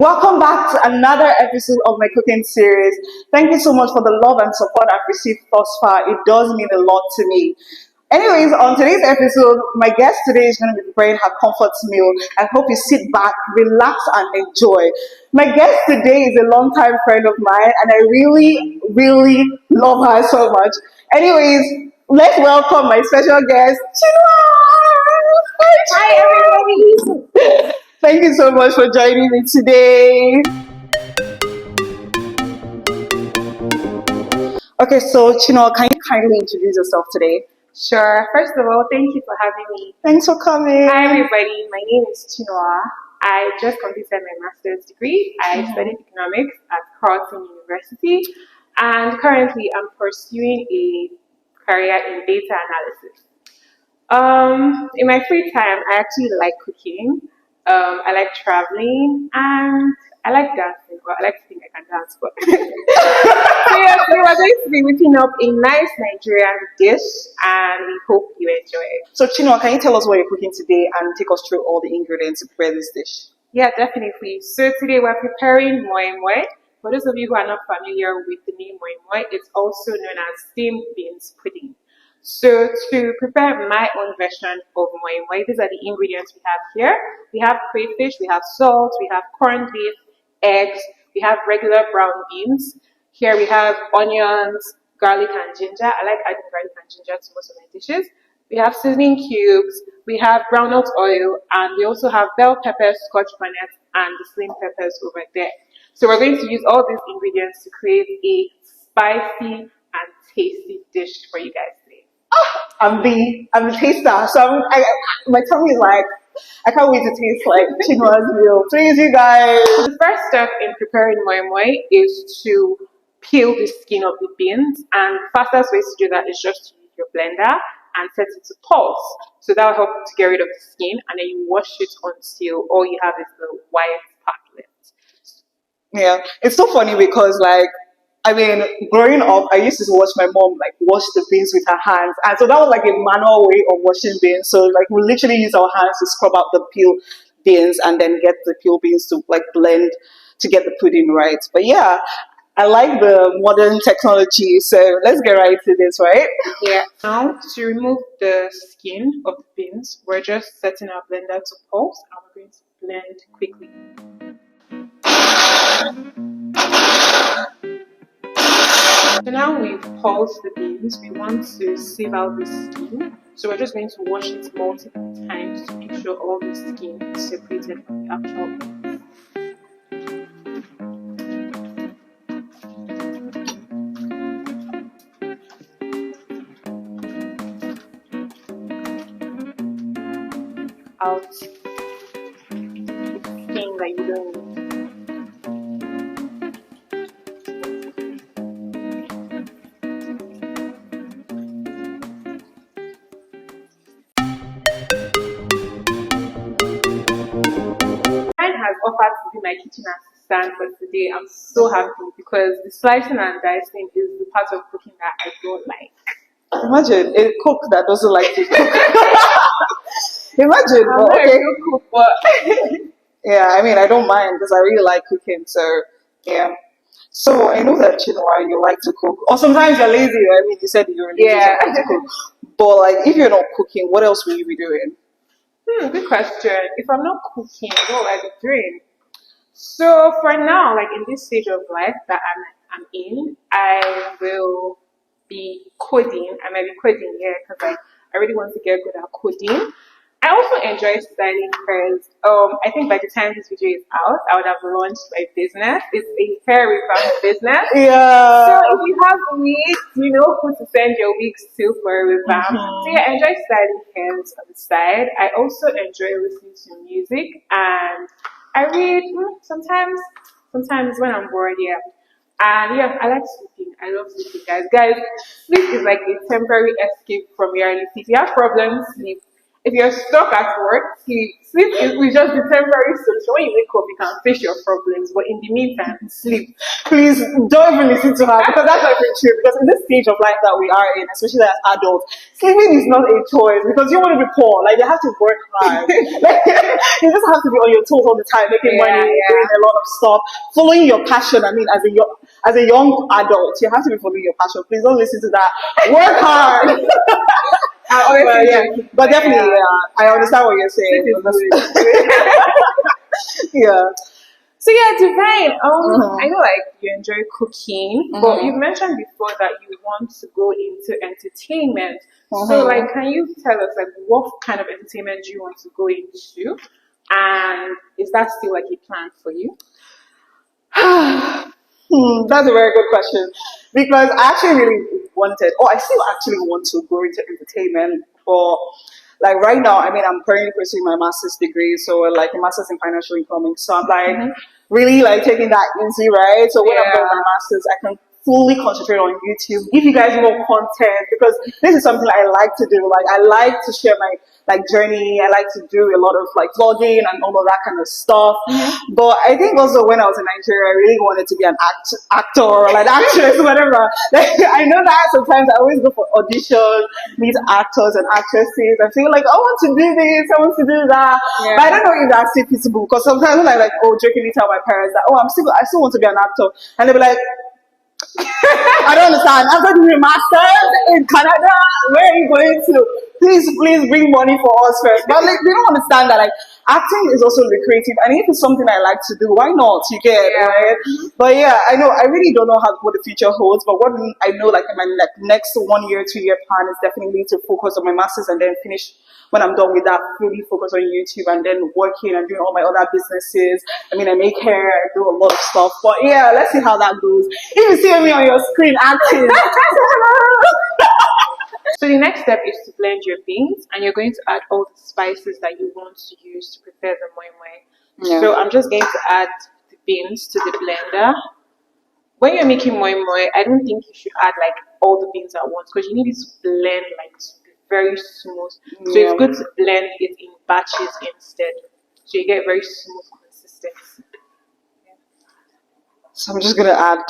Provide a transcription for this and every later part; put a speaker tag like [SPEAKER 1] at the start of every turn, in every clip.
[SPEAKER 1] Welcome back to another episode of my cooking series. Thank you so much for the love and support I've received thus far. It does mean a lot to me. Anyways, on today's episode, my guest today is going to be preparing her comfort meal. I hope you sit back, relax, and enjoy. My guest today is a longtime friend of mine, and I really, really love her so much. Anyways, let's welcome my special guest, Chinua! Hi, everybody! Thank you so much for joining me today. Okay, so Chinua, can you kindly introduce yourself today?
[SPEAKER 2] Sure. First of all, thank you for having me.
[SPEAKER 1] Thanks for coming.
[SPEAKER 2] Hi, everybody. My name is Chinua. I just completed my master's degree. I studied economics at Carleton University, and currently I'm pursuing a career in data analysis. In my free time, I actually like cooking. I like traveling, and I like dancing. Well, I like to think I can dance, but so yes, we are going to be whipping up a nice Nigerian dish, and we hope you enjoy it.
[SPEAKER 1] So Chinua, can you tell us what you're cooking today and take us through all the ingredients to prepare this dish?
[SPEAKER 2] Yeah, definitely. So today we're preparing moi-moi. For those of you who are not familiar with the name moi-moi, it's also known as steamed beans pudding. So to prepare my own version of moi-moi, these are the ingredients we have here. We have crayfish, we have salt, we have corned beef, eggs, we have regular brown beans. Here we have onions, garlic and ginger. I like adding garlic and ginger to most of my dishes. We have seasoning cubes, we have groundnut oil, and we also have bell peppers, scotch bonnet, and the slim peppers over there. So we're going to use all these ingredients to create a spicy and tasty dish for you guys today.
[SPEAKER 1] I'm the taster, so my tongue is like, I can't wait to taste like Chinua's meal. Please, you guys.
[SPEAKER 2] The first step in preparing moi moi is to peel the skin of the beans, and the fastest way to do that is just to use your blender and set it to pulse. So that will help to get rid of the skin, and then you wash it until all you have is the white part left.
[SPEAKER 1] Yeah, it's so funny because growing up, I used to watch my mom wash the beans with her hands, and so that was like a manual way of washing beans. So we literally use our hands to scrub out the peel beans and then get the peel beans to blend to get the pudding right. But yeah, I like the modern technology. So let's get right to this, right?
[SPEAKER 2] Yeah. Now to remove the skin of the beans, we're just setting our blender to pulse, and we're going to blend quickly. So now we've pulsed the beans, we want to sieve out the skin. So we're just going to wash it multiple times to make sure all the skin is separated from the actual beans. Out the skin that you don't need. Has offered to be my kitchen assistant for today. I'm so happy because the slicing and dicing is the part of cooking that I don't like.
[SPEAKER 1] Imagine a cook that doesn't like to cook. Imagine.
[SPEAKER 2] I'm not a real cook, but
[SPEAKER 1] yeah, I mean, I don't mind because I really like cooking. So yeah. So I know that you like to cook, or sometimes you're lazy. I mean, you said you're lazy to cook, but if you're not cooking, what else will you be doing?
[SPEAKER 2] Good question. If I'm not cooking, what will I be doing? So for now, in this stage of life that I'm in, I will be coding. I might be coding here because I really want to get good at coding. I also enjoy styling because I think by the time this video is out, I would have launched my business. It's a hair revamp business.
[SPEAKER 1] Yeah.
[SPEAKER 2] So if you have wigs, you know who to send your wigs to for a revamp. So yeah, I enjoy styling hairs on the side. I also enjoy listening to music, and I read sometimes when I'm bored. Yeah. And yeah, I like sleeping. I love sleeping, guys. Guys, sleep is like a temporary escape from reality. If you have problems, sleep. If you're stuck at work, sleep. Sleep will just be temporary solution. When you wake up, you can face your problems. But in the meantime, sleep.
[SPEAKER 1] Please don't even listen to her because that's not even true. Because in this stage of life that we are in, especially as adults, sleeping is not a choice because you want to be poor. Like you have to work hard. Like, you just have to be on your toes all the time, making money, doing a lot of stuff, following your passion. I mean, as a young adult, you have to be following your passion. Please don't listen to that. Work hard. But definitely, I understand what you're saying. Yeah.
[SPEAKER 2] So yeah, Divine. I know like you enjoy cooking, but you've mentioned before that you want to go into entertainment. So like, can you tell us like what kind of entertainment do you want to go into, and is that still like a plan for you?
[SPEAKER 1] That's a very good question because I actually really wanted, or I still actually want to go into entertainment. But like right now, I mean, I'm currently pursuing my master's degree, so like a master's in financial economics. So I'm like really like taking that easy, right? So when I'm done with my master's, I can fully concentrate on YouTube, give you guys more content because this is something I like to do. Like I like to share my like journey. I like to do a lot of like vlogging and all of that kind of stuff. But I think also when I was in Nigeria, I really wanted to be an actor or like actress, whatever. Like, I know that sometimes I always go for auditions, meet actors and actresses. I feel like I want to do this, I want to do that. But I don't know if that's still feasible because sometimes when I like jokingly tell my parents that I still want to be an actor, and they'll be like, I don't understand. After doing a master's in Canada, where are you going to? Please bring money for us first. But like, they don't understand that like acting is also lucrative, and if it's something I like to do, why not? You get right? But yeah, I know I really don't know what the future holds. But what I know, like in my like next 1 year, 2 year plan is definitely to focus on my masters and then finish. When I'm done with that, fully focus on YouTube and then working and doing all my other businesses. I mean, I make hair, I do a lot of stuff. But yeah, let's see how that goes. If you see me on your screen acting.
[SPEAKER 2] So the next step is to blend your beans, and you're going to add all the spices that you want to use to prepare the moi-moi. So I'm just going to add the beans to the blender. When you're making moi-moi, I don't think you should add like all the beans at once because you need it to blend like to be very smooth. So it's good to blend it in batches instead, so you get very smooth consistency.
[SPEAKER 1] So I'm just gonna add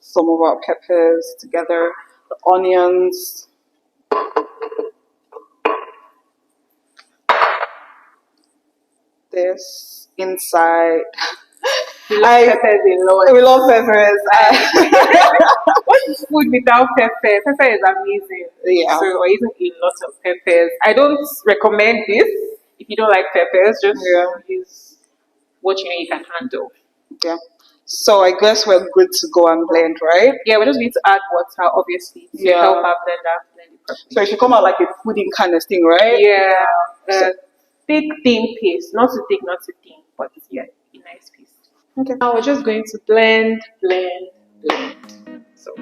[SPEAKER 1] some of our peppers together, the onions. This inside.
[SPEAKER 2] We love peppers a lot.
[SPEAKER 1] We love peppers.
[SPEAKER 2] What's food without pepper? Pepper is amazing.
[SPEAKER 1] Yeah.
[SPEAKER 2] So we're using a lot of peppers. I don't recommend this if you don't like peppers. Just use what you know you can handle.
[SPEAKER 1] Yeah. So I guess we're good to go and blend, right?
[SPEAKER 2] Yeah, we just need to add water, obviously, to help our blender blend it properly.
[SPEAKER 1] So it should come out like a pudding kind of thing, right?
[SPEAKER 2] Yeah. Thick, thin paste. Not too thick, not too thin, but yeah, a nice paste.
[SPEAKER 1] Okay.
[SPEAKER 2] Now we're just going to blend. So.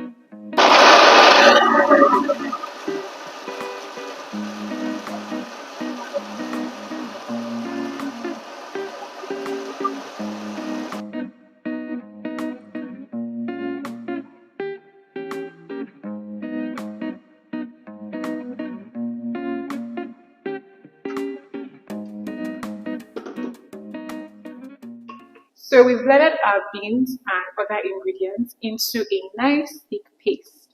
[SPEAKER 2] So we've blended our beans and other ingredients into a nice thick paste.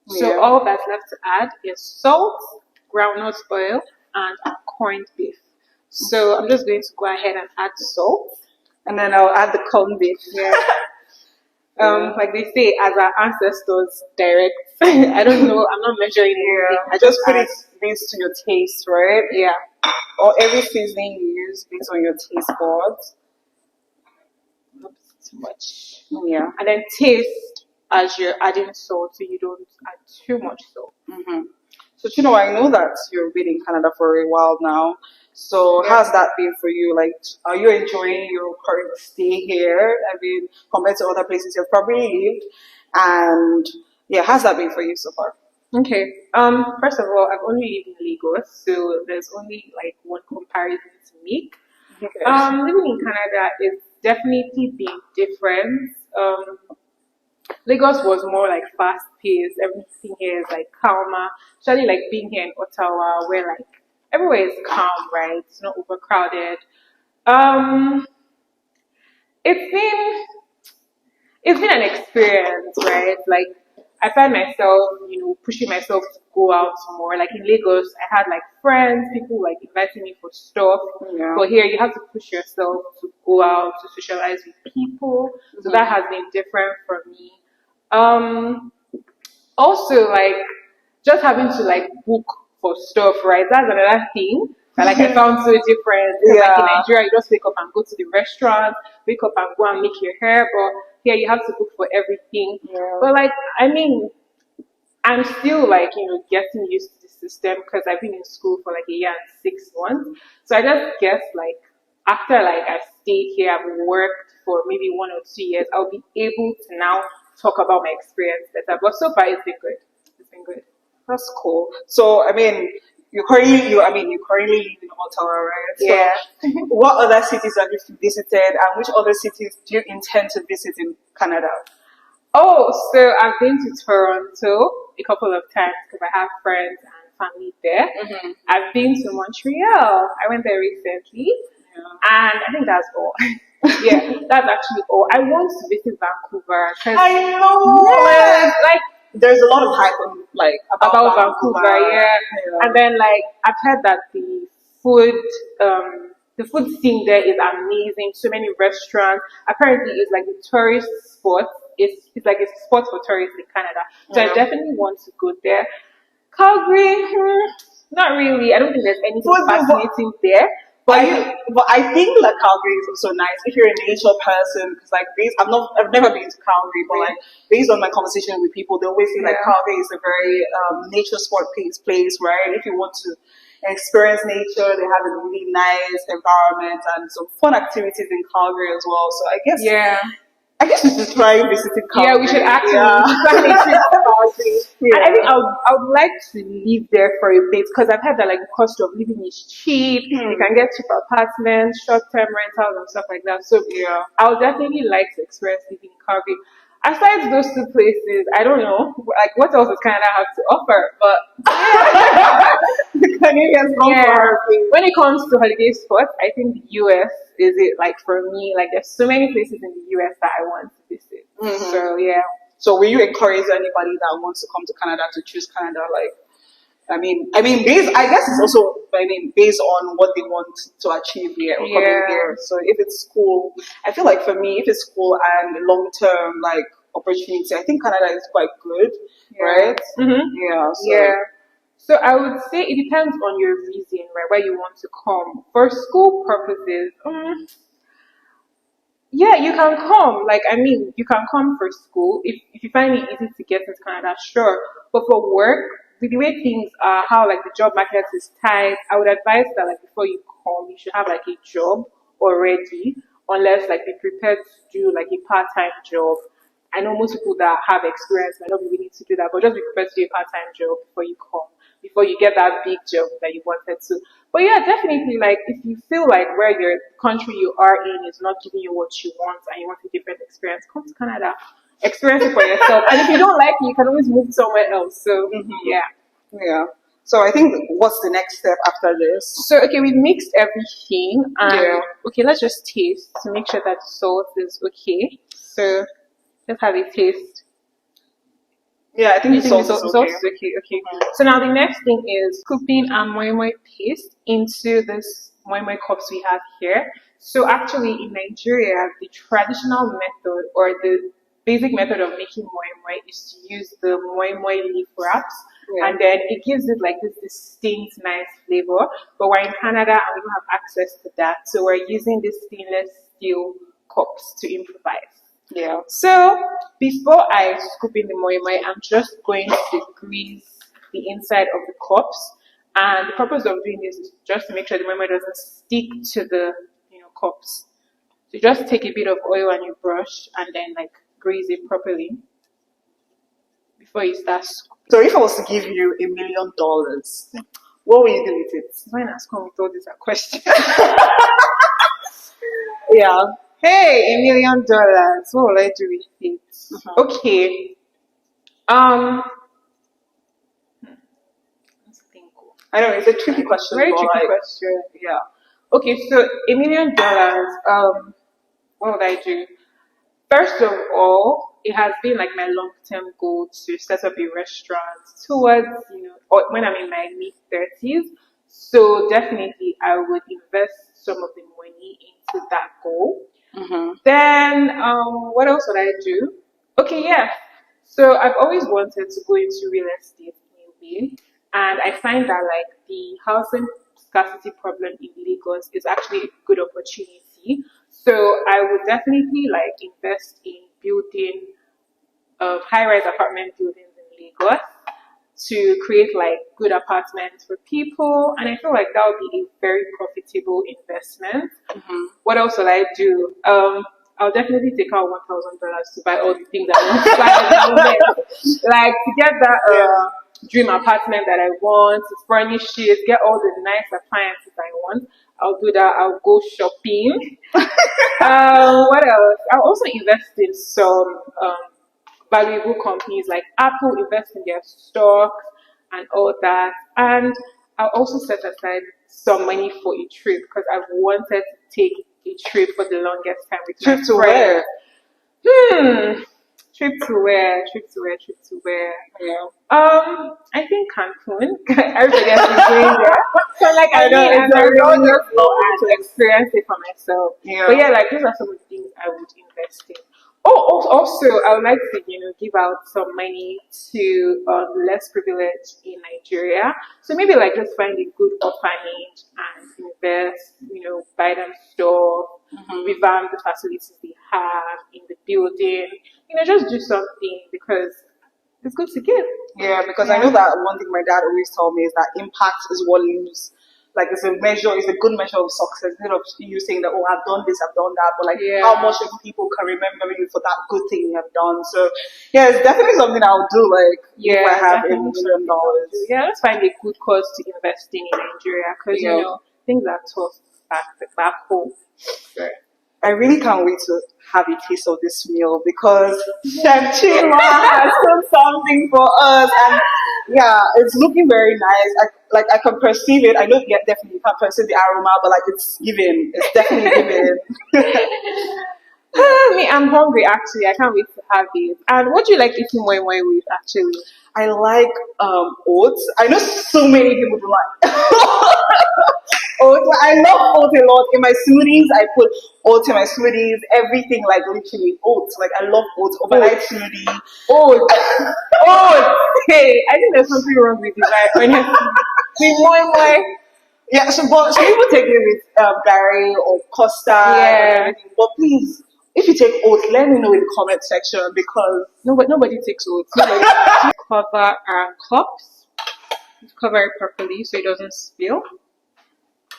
[SPEAKER 2] So all that's left to add is salt, groundnut oil, and corned beef. So I'm just going to go ahead and add salt.
[SPEAKER 1] And then I'll add the corned beef.
[SPEAKER 2] Like they say, as our ancestors direct. I don't know, I'm not measuring it.
[SPEAKER 1] I just put it based to your taste, right?
[SPEAKER 2] Yeah.
[SPEAKER 1] Or every seasoning you use based on your taste buds.
[SPEAKER 2] Too much.
[SPEAKER 1] Yeah.
[SPEAKER 2] And then taste as you're adding salt, so you don't add too much salt.
[SPEAKER 1] So I know that you've been in Canada for a while now. So how's that been for you? Like, are you enjoying your current stay here? I mean, compared to other places you've probably lived, and how's that been for you so far?
[SPEAKER 2] Okay. First of all, I've only lived in Lagos, so there's only like one comparison to make. Living in Canada is definitely been different. Lagos was more like fast paced. Everything here is like calmer. Especially like being here in Ottawa, where like everywhere is calm, right? It's not overcrowded. Um, it's been it's been an experience, right? Like I find myself, pushing myself to go out more. Like in Lagos, I had like friends, people like inviting me for stuff.
[SPEAKER 1] Yeah.
[SPEAKER 2] But here, you have to push yourself to go out to socialize with people. So that has been different for me. Um, Also, like just having to like book for stuff, right? That's another thing that like I found so different. Because like in
[SPEAKER 1] Yeah.
[SPEAKER 2] Nigeria, you just wake up and go to the restaurant, wake up and go and make your hair. But here, you have to book for everything.
[SPEAKER 1] Yeah.
[SPEAKER 2] But like, I mean, I'm still like, getting used to the system because I've been in school for like a year and 6 months. So I just guess like after like I stayed here, I've worked for maybe 1 or 2 years, I'll be able to now talk about my experience better. But so far it's been good. It's been good.
[SPEAKER 1] That's cool. So, I mean, you currently live in Ottawa, right?
[SPEAKER 2] Yeah.
[SPEAKER 1] So, what other cities have you visited, and which other cities do you intend to visit in Canada?
[SPEAKER 2] Oh, so I've been to Toronto a couple of times because I have friends and family there.
[SPEAKER 1] Mm-hmm.
[SPEAKER 2] I've been to Montreal. I went there recently. And I think that's all. Yeah, that's actually all. I want to visit Vancouver because
[SPEAKER 1] I know, like, there's a lot of hype on, like,
[SPEAKER 2] about Vancouver, yeah. And then like I've heard that food, the food scene there is amazing. So many restaurants. Apparently, it's like the tourist spot. It's like a spot for tourists in Canada. So
[SPEAKER 1] Yeah.
[SPEAKER 2] I definitely want to go there. Calgary, not really. I don't think there's anything fascinating there.
[SPEAKER 1] But I think like Calgary is also nice if you're a nature person. Because like I've never been to Calgary, but like based on my conversation with people, they always say like
[SPEAKER 2] Yeah.
[SPEAKER 1] Calgary is a very nature sport place, right? If you want to experience nature, they have a really nice environment and some fun activities in Calgary as well. So
[SPEAKER 2] Yeah.
[SPEAKER 1] I guess we should try visiting Calgary.
[SPEAKER 2] Yeah, we should actually
[SPEAKER 1] Yeah.
[SPEAKER 2] plan a trip to Calgary.
[SPEAKER 1] Yeah.
[SPEAKER 2] And I think I would like to live there for a bit because I've heard that like the cost of living is cheap. You can get cheap apartments, short-term rentals, and stuff like that. So
[SPEAKER 1] Yeah.
[SPEAKER 2] I would definitely like to experience living in Calgary. Aside those two places, I don't know like what else does Canada have to offer. But
[SPEAKER 1] Canadians go
[SPEAKER 2] yeah,
[SPEAKER 1] for
[SPEAKER 2] when it comes to holiday spots, I think the US is it. Like for me, like there's so many places in the US that I want to visit.
[SPEAKER 1] Mhm.
[SPEAKER 2] So yeah.
[SPEAKER 1] So will you encourage anybody that wants to come to Canada to choose Canada? Like, I guess it's also, based on what they want to achieve here or coming
[SPEAKER 2] Yeah.
[SPEAKER 1] here. So if it's school, I feel like for me, if it's school and long term, like, opportunity, I think Canada is quite good, right?
[SPEAKER 2] Mm-hmm.
[SPEAKER 1] Yeah. So,
[SPEAKER 2] Yeah. So I would say it depends on your reason, right? Where you want to come. For school purposes, yeah, you can come. Like, I mean, you can come for school. If you find it easy to get into Canada, sure. But for work, with the way things are, how like the job market is tight, I would advise that like before you come, you should have like a job already, unless like be prepared to do like a part-time job. I know most people that have experience might not be willing to do that, but just be prepared to do a part-time job before you come, before you get that big job that you wanted to. But yeah, definitely, like if you feel like where your country you are in is not giving you what you want and you want a different experience, come to Canada, experience it for yourself. And if you don't like it, you can always move somewhere else. So yeah.
[SPEAKER 1] yeah. So I think what's the next step after this?
[SPEAKER 2] So okay, we mixed everything, and
[SPEAKER 1] Yeah.
[SPEAKER 2] okay, let's just taste to make sure that the salt is okay. So let's have a taste.
[SPEAKER 1] Yeah, I think
[SPEAKER 2] You
[SPEAKER 1] the
[SPEAKER 2] think
[SPEAKER 1] sauce
[SPEAKER 2] the
[SPEAKER 1] is
[SPEAKER 2] salt
[SPEAKER 1] okay.
[SPEAKER 2] is okay? Okay. So now the next thing is scooping our moi-moi paste into this moi-moi cups we have here. So actually in Nigeria, the traditional method or the basic method of making moi-moi is to use the moi-moi leaf wraps.
[SPEAKER 1] Yeah.
[SPEAKER 2] And then it gives it like this distinct, nice flavor. But we're in Canada and we don't have access to that. So we're using these stainless steel cups to improvise.
[SPEAKER 1] Yeah.
[SPEAKER 2] So before I scoop in the moi-moi, I'm just going to grease the inside of the cups. And the purpose of doing this is just to make sure the moi-moi doesn't stick to the cups. So you just take a bit of oil on your brush and then like grease it properly before you start scooping.
[SPEAKER 1] So if I was to give you $1 million, what will you do with it?
[SPEAKER 2] When I come with all these questions.
[SPEAKER 1] Yeah.
[SPEAKER 2] Hey, $1 million. What will I do with it? Okay. Let's think.
[SPEAKER 1] I know it's a tricky question,
[SPEAKER 2] Very
[SPEAKER 1] but
[SPEAKER 2] tricky
[SPEAKER 1] like,
[SPEAKER 2] question.
[SPEAKER 1] yeah.
[SPEAKER 2] Okay, so $1 million. What would I do? First of all, it has been like my long-term goal to set up a restaurant towards, or when I'm in my mid 30s. So definitely, I would invest some of the money into that goal.
[SPEAKER 1] Mm-hmm.
[SPEAKER 2] Then, what else would I do? Okay, yeah. So I've always wanted to go into real estate maybe, and I find that like the housing scarcity problem in Lagos is actually a good opportunity. So I would definitely like invest in building high-rise apartment buildings in Lagos to create like good apartments for people, and I feel like that would be a very profitable investment.
[SPEAKER 1] Mm-hmm.
[SPEAKER 2] What else will I do? I'll definitely take out $1,000 to buy all the things I want to buy at the moment. Like to get that dream apartment that I want, to furnish it, get all the nice appliances I want. I'll do that. I'll go shopping. What else? I'll also invest in some valuable companies like Apple, invest in their stocks and all that. And I'll also set aside some money for a trip because I've wanted to take a trip for the longest time with my
[SPEAKER 1] Trip to
[SPEAKER 2] friends.
[SPEAKER 1] where?
[SPEAKER 2] Trip to where? Trip to where? Trip to where?
[SPEAKER 1] Yeah.
[SPEAKER 2] I think Cancun. Everybody else is going there. So like
[SPEAKER 1] I know,
[SPEAKER 2] I'm
[SPEAKER 1] it's a
[SPEAKER 2] really
[SPEAKER 1] really
[SPEAKER 2] just go and
[SPEAKER 1] good
[SPEAKER 2] experience it for myself.
[SPEAKER 1] Yeah.
[SPEAKER 2] But yeah, like these are some of the things I would invest in. Oh, also, I would like to, give out some money to less privileged in Nigeria. So maybe like just find a good orphanage and invest, buy them stuff, revamp the facilities they have in the building, just do something because it's good to give.
[SPEAKER 1] Yeah, because I know that one thing my dad always told me is that impact is what leaves. Like it's a good measure of success. Instead of you saying that, oh, I've done this, I've done that, but like how much of people can remember you for that good thing you have done. So yeah, it's definitely something I'll do. Like if I have $1 million.
[SPEAKER 2] Yeah, let's find a good cause to invest in Nigeria because things are tough back home. So,
[SPEAKER 1] I really can't wait to have a taste of this meal because Chef Chima has cooked something for us, and yeah, it's looking very nice. I can perceive it. I know definitely you can't perceive the aroma, but like it's given. It's definitely given.
[SPEAKER 2] Me, I'm hungry actually. I can't wait to have it. And what do you like eating moi-moi with actually?
[SPEAKER 1] I like oats. I know so many people do like oats. I love oats a lot. In my smoothies, I put oats in my smoothies. Everything like literally oats. Like I love oats. Overnight smoothie.
[SPEAKER 2] Oats. Oats. Hey, I think there's something wrong with you, right? Honestly, with moi-moi.
[SPEAKER 1] Yeah, so people take it with Barry or Costa and everything. But please, if you take oats, let me know in the comment section because
[SPEAKER 2] nobody takes oats. Nobody. Cover our cups. Cover it properly so it doesn't spill.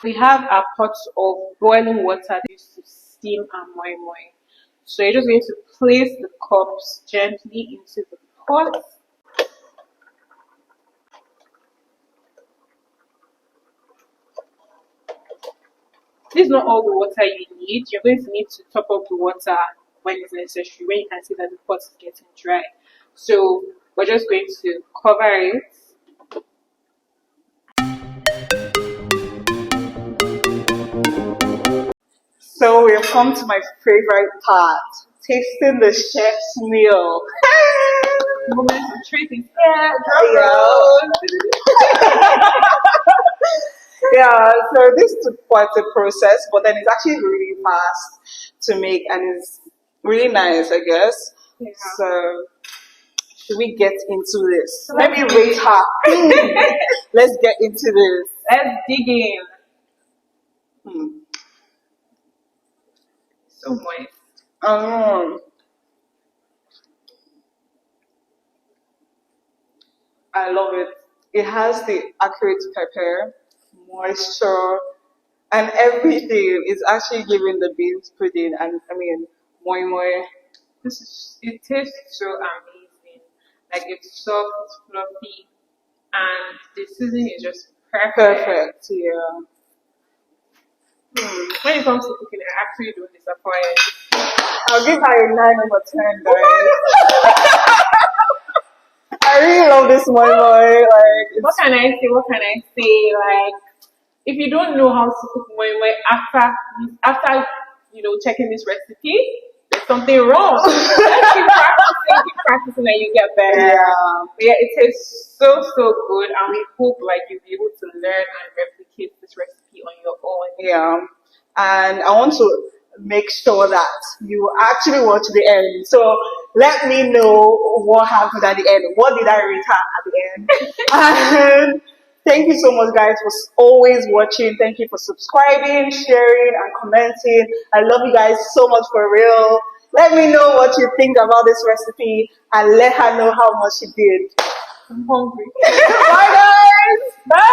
[SPEAKER 2] We have our pots of boiling water used to steam our moi-moi. So you're just going to place the cups gently into the pot. This is not all the water you need. You're going to need to top up the water when it's necessary, when you can see that the pot is getting dry. So we're just going to cover it.
[SPEAKER 1] So we have come to my favorite part, tasting the chef's meal.
[SPEAKER 2] Moment of truth is
[SPEAKER 1] Yeah, so this took quite a process, but then it's actually really fast to make and it's really nice, I guess.
[SPEAKER 2] Yeah.
[SPEAKER 1] So should we get into this? Let me rate her. Let's get into this.
[SPEAKER 2] Let's dig in. So moist.
[SPEAKER 1] I love it. It has the accurate pepper, moisture, and everything. It's actually giving the beans pudding and moi-moi.
[SPEAKER 2] It tastes so amazing. Like it's soft, fluffy, and the seasoning is just perfect.
[SPEAKER 1] Perfect, yeah.
[SPEAKER 2] When it comes to cooking, I actually don't disappoint.
[SPEAKER 1] I'll give her a 9 over 10, guys. I really love this moi-moi. Like,
[SPEAKER 2] What can I say? What can I say? Like, if you don't know how to cook moi-moi after checking this recipe, there's something wrong. Just keep practicing, and you get better.
[SPEAKER 1] yeah.
[SPEAKER 2] But yeah, it tastes so good, and we hope like you'll be able to learn and replicate this recipe on your own.
[SPEAKER 1] Yeah. And I want to make sure that you actually watch the end. So let me know what happened at the end. What did I rate her at the end? And thank you so much, guys, for always watching. Thank you for subscribing, sharing, and commenting. I love you guys so much for real. Let me know what you think about this recipe and let her know how much she did.
[SPEAKER 2] I'm hungry.
[SPEAKER 1] Bye, guys.
[SPEAKER 2] Bye.